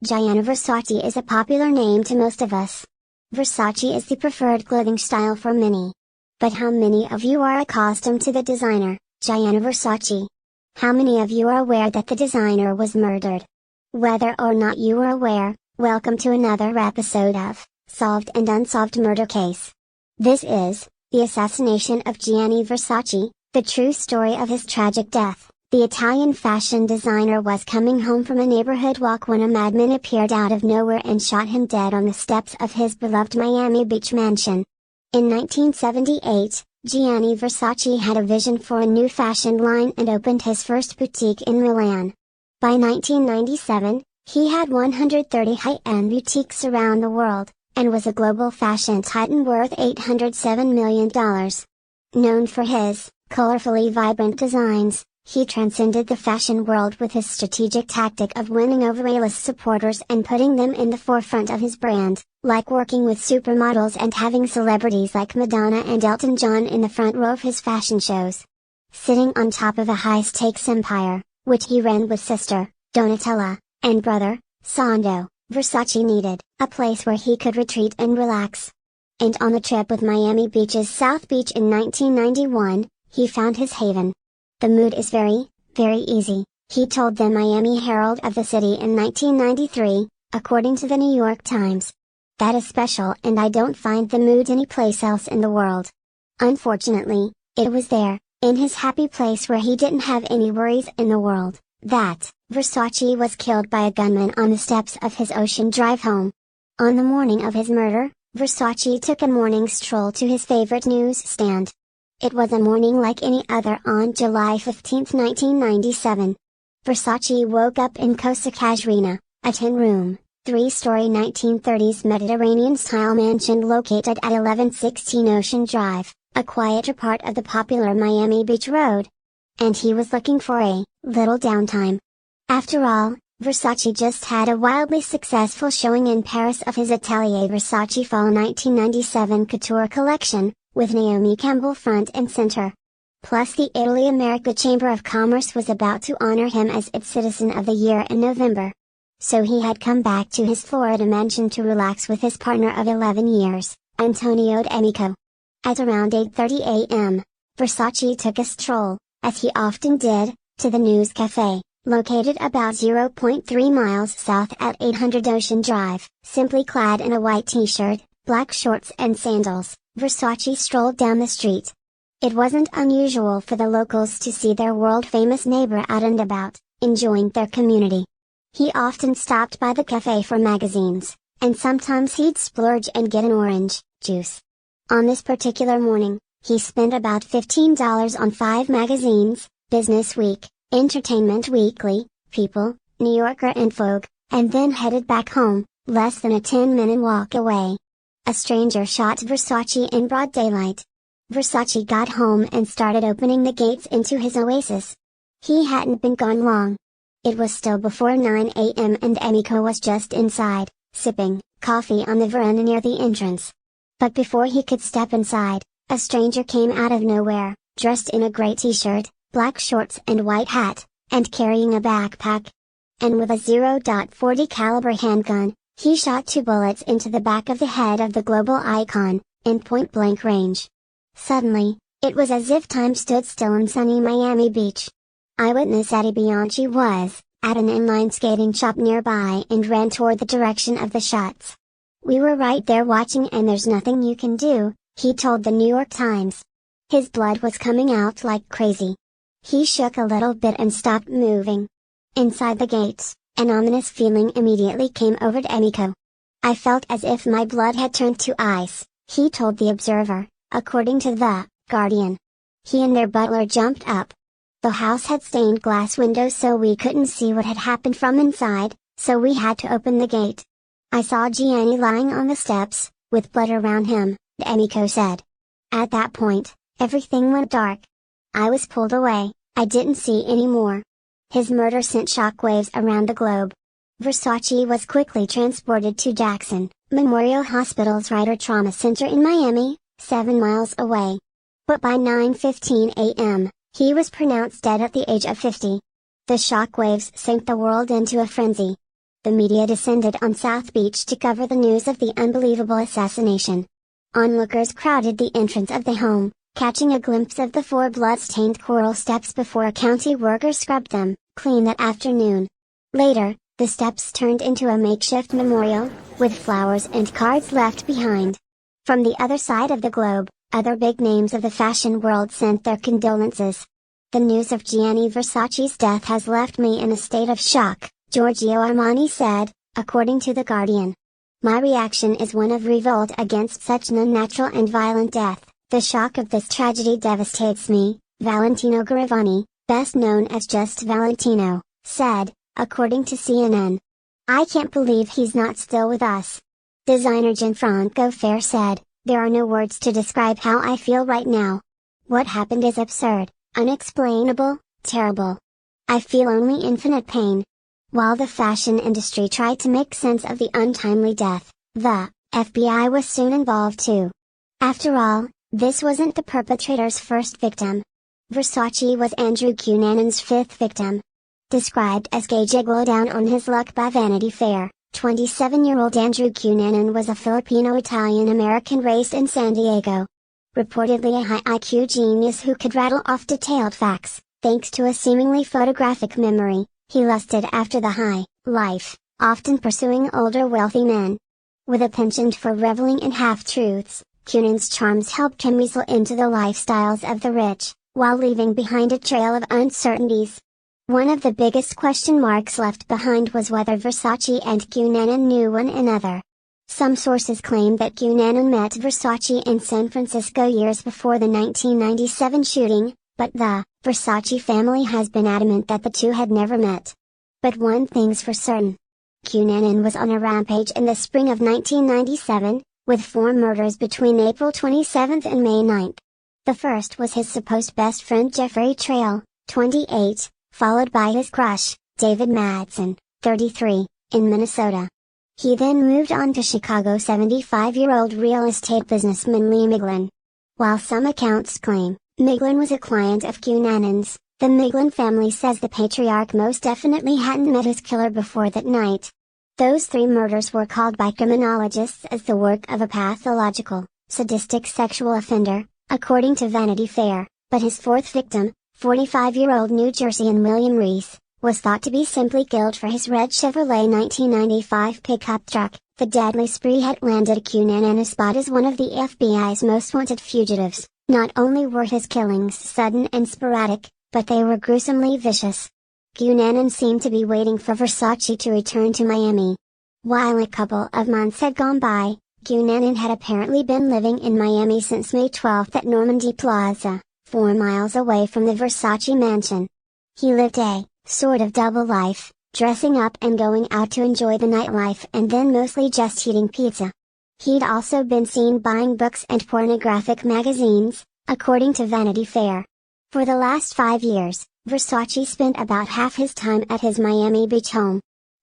Gianni Versace is a popular name to most of us. Versace is the preferred clothing style for many. But how many of you are accustomed to the designer, Gianni Versace? How many of you are aware that the designer was murdered? Whether or not you are aware, welcome to another episode of Solved and Unsolved Murder Case. This is the assassination of Gianni Versace, the true story of his tragic death. The Italian fashion designer was coming home from a neighborhood walk when a madman appeared out of nowhere and shot him dead on the steps of his beloved Miami Beach mansion. In 1978, Gianni Versace had a vision for a new fashion line and opened his first boutique in Milan. By 1997, he had 130 high-end boutiques around the world, and was a global fashion titan worth $807 million. Known for his colorfully vibrant designs, he transcended the fashion world with his strategic tactic of winning over A-list supporters and putting them in the forefront of his brand, like working with supermodels and having celebrities like Madonna and Elton John in the front row of his fashion shows. Sitting on top of a high-stakes empire, which he ran with sister, Donatella, and brother, Sando, Versace needed a place where he could retreat and relax. And on the trip with Miami Beach's South Beach in 1991, he found his haven. "The mood is very, very easy," he told the Miami Herald of the city in 1993, according to the New York Times. "That is special and I don't find the mood anyplace else in the world." Unfortunately, it was there, in his happy place where he didn't have any worries in the world, that Versace was killed by a gunman on the steps of his Ocean Drive home. On the morning of his murder, Versace took a morning stroll to his favorite newsstand. It was a morning like any other on July 15, 1997. Versace woke up in Cosa Casuarina, a 10-room, 3-story 1930s Mediterranean-style mansion located at 1116 Ocean Drive, a quieter part of the popular Miami Beach Road. And he was looking for a little downtime. After all, Versace just had a wildly successful showing in Paris of his Atelier Versace Fall 1997 couture collection, with Naomi Campbell front and center. Plus the Italy-America Chamber of Commerce was about to honor him as its Citizen of the Year in November. So he had come back to his Florida mansion to relax with his partner of 11 years, Antonio D'Amico. At around 8:30 a.m., Versace took a stroll, as he often did, to the News Cafe, located about 0.3 miles south at 800 Ocean Drive. Simply clad in a white t-shirt, black shorts and sandals, Versace strolled down the street. It wasn't unusual for the locals to see their world-famous neighbor out and about, enjoying their community. He often stopped by the cafe for magazines, and sometimes he'd splurge and get an orange juice. On this particular morning, he spent about $15 on 5 magazines: Business Week, Entertainment Weekly, People, New Yorker and Vogue, and then headed back home, less than a 10-minute walk away. A stranger shot Versace in broad daylight. Versace got home and started opening the gates into his oasis. He hadn't been gone long. It was still before 9 a.m. and D'Amico was just inside, sipping coffee on the veranda near the entrance. But before he could step inside, a stranger came out of nowhere, dressed in a gray t-shirt, black shorts and white hat, and carrying a backpack. And with a .40 caliber handgun, he shot 2 bullets into the back of the head of the global icon, in point-blank range. Suddenly, it was as if time stood still in sunny Miami Beach. Eyewitness Eddie Bianchi was at an inline skating shop nearby and ran toward the direction of the shots. "We were right there watching and there's nothing you can do," he told the New York Times. His blood was coming out like crazy. He shook a little bit and stopped moving. Inside the gates, an ominous feeling immediately came over D'Amico. "I felt as if my blood had turned to ice," he told the Observer, according to The Guardian. He and their butler jumped up. The house had stained glass windows so we couldn't see what had happened from inside, so we had to open the gate. "I saw Gianni lying on the steps, with blood around him," D'Amico said. "At that point, everything went dark. I was pulled away, I didn't see any more." His murder sent shockwaves around the globe. Versace was quickly transported to Jackson Memorial Hospital's Ryder Trauma Center in Miami, 7 miles away. But by 9:15 a.m., he was pronounced dead at the age of 50. The shockwaves sent the world into a frenzy. the media descended on South Beach to cover the news of the unbelievable assassination. Onlookers crowded the entrance of the home, catching a glimpse of the 4 blood-stained coral steps before a county worker scrubbed them clean that afternoon. Later, the steps turned into a makeshift memorial, with flowers and cards left behind. From the other side of the globe, other big names of the fashion world sent their condolences. The news of Gianni Versace's death has left me in a state of shock, Giorgio Armani said, according to The Guardian. My reaction is one of revolt against such an unnatural and violent death. The shock of this tragedy devastates me, Valentino Garavani, best known as just Valentino, said, according to CNN. I can't believe he's not still with us. Designer Gianfranco Fair said, there are no words to describe how I feel right now. What happened is absurd, unexplainable, terrible. I feel only infinite pain. While the fashion industry tried to make sense of the untimely death, the FBI was soon involved too. After all, this wasn't the perpetrator's first victim. Versace was Andrew Cunanan's 5th victim. Described as gay gigolo down on his luck by Vanity Fair, 27-year-old Andrew Cunanan was a Filipino-Italian-American raised in San Diego. Reportedly a high IQ genius who could rattle off detailed facts, thanks to a seemingly photographic memory, he lusted after the high life, often pursuing older wealthy men. With a penchant for reveling in half-truths, Cunan's charms helped him weasel into the lifestyles of the rich, while leaving behind a trail of uncertainties. One of the biggest question marks left behind was whether Versace and Cunanan knew one another. Some sources claim that Cunanan met Versace in San Francisco years before the 1997 shooting, but the Versace family has been adamant that the two had never met. But one thing's for certain. Cunanan was on a rampage in the spring of 1997, with 4 murders between April 27 and May 9. The first was his supposed best friend Jeffrey Trail, 28, followed by his crush, David Madsen, 33, in Minnesota. He then moved on to Chicago 75-year-old real estate businessman Lee Miglin. While some accounts claim Miglin was a client of Cunanan's, the Miglin family says the patriarch most definitely hadn't met his killer before that night. Those 3 murders were called by criminologists as the work of a pathological, sadistic sexual offender, according to Vanity Fair, but his 4th victim, 45-year-old New Jerseyan William Reese, was thought to be simply killed for his red Chevrolet 1995 pickup truck. The deadly spree had landed Cunanan a spot as one of the FBI's most wanted fugitives. Not only were his killings sudden and sporadic, but they were gruesomely vicious. Cunanan seemed to be waiting for Versace to return to Miami. While a couple of months had gone by, Cunanan had apparently been living in Miami since May 12 at Normandy Plaza, 4 miles away from the Versace mansion. He lived a sort of double life, dressing up and going out to enjoy the nightlife and then mostly just eating pizza. He'd also been seen buying books and pornographic magazines, according to Vanity Fair. For the last 5 years, Versace spent about half his time at his Miami Beach home.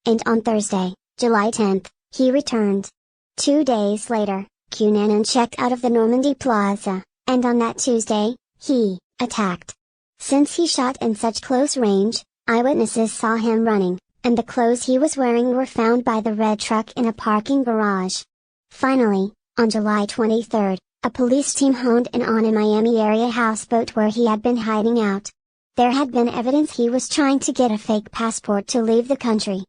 And on Thursday, July 10, he returned. 2 days later, Cunanan checked out of the Normandy Plaza, and on that Tuesday, he attacked. Since he shot in such close range, eyewitnesses saw him running, and the clothes he was wearing were found by the red truck in a parking garage. Finally, on July 23, a police team honed in on a Miami area houseboat where he had been hiding out. There had been evidence he was trying to get a fake passport to leave the country.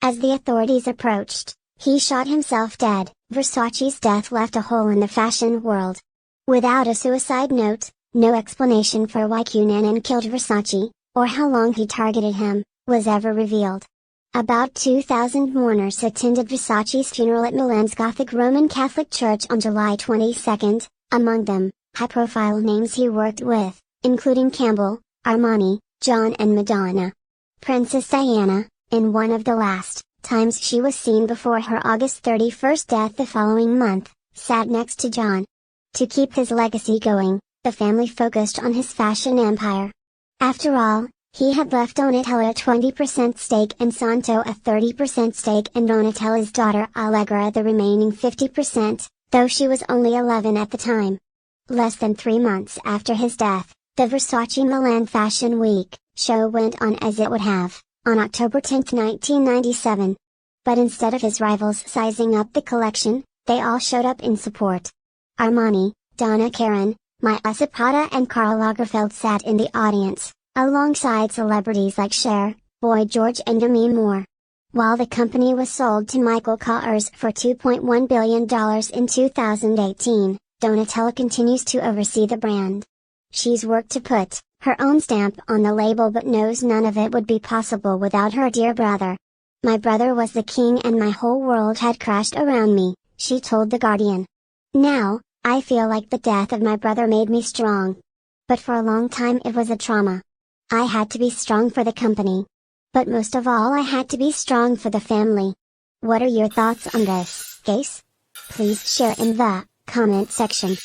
As the authorities approached, he shot himself dead. Versace's death left a hole in the fashion world. Without a suicide note, no explanation for why Cunanan killed Versace, or how long he targeted him, was ever revealed. About 2,000 mourners attended Versace's funeral at Milan's Gothic Roman Catholic Church on July 22, among them, high-profile names he worked with, including Campbell, Armani, John and Madonna. Princess Diana, in one of the last times she was seen before her August 31 death the following month, sat next to John. To keep his legacy going, the family focused on his fashion empire. After all, he had left Donatella a 20% stake and Santo a 30% stake and Donatella's daughter Allegra the remaining 50%, though she was only 11 at the time. Less than 3 months after his death, the Versace Milan Fashion Week show went on as it would have, on October 10, 1997. But instead of his rivals sizing up the collection, they all showed up in support. Armani, Donna Karan, Mia Zapata and Karl Lagerfeld sat in the audience, alongside celebrities like Cher, Boy George and Demi Moore. While the company was sold to Michael Kors for $2.1 billion in 2018, Donatella continues to oversee the brand. She's worked to put her own stamp on the label but knows none of it would be possible without her dear brother. "My brother was the king and my whole world had crashed around me," she told The Guardian. "Now, I feel like the death of my brother made me strong. But for a long time it was a trauma. I had to be strong for the company. But most of all I had to be strong for the family." What are your thoughts on this, guys? Please share in the comment section.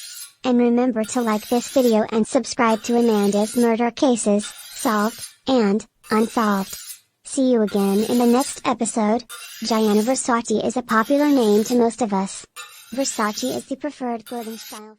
And remember to like this video and subscribe to Amanda's Murder Cases, Solved, and Unsolved. See you again in the next episode. Gianni Versace is a popular name to most of us. Versace is the preferred clothing style.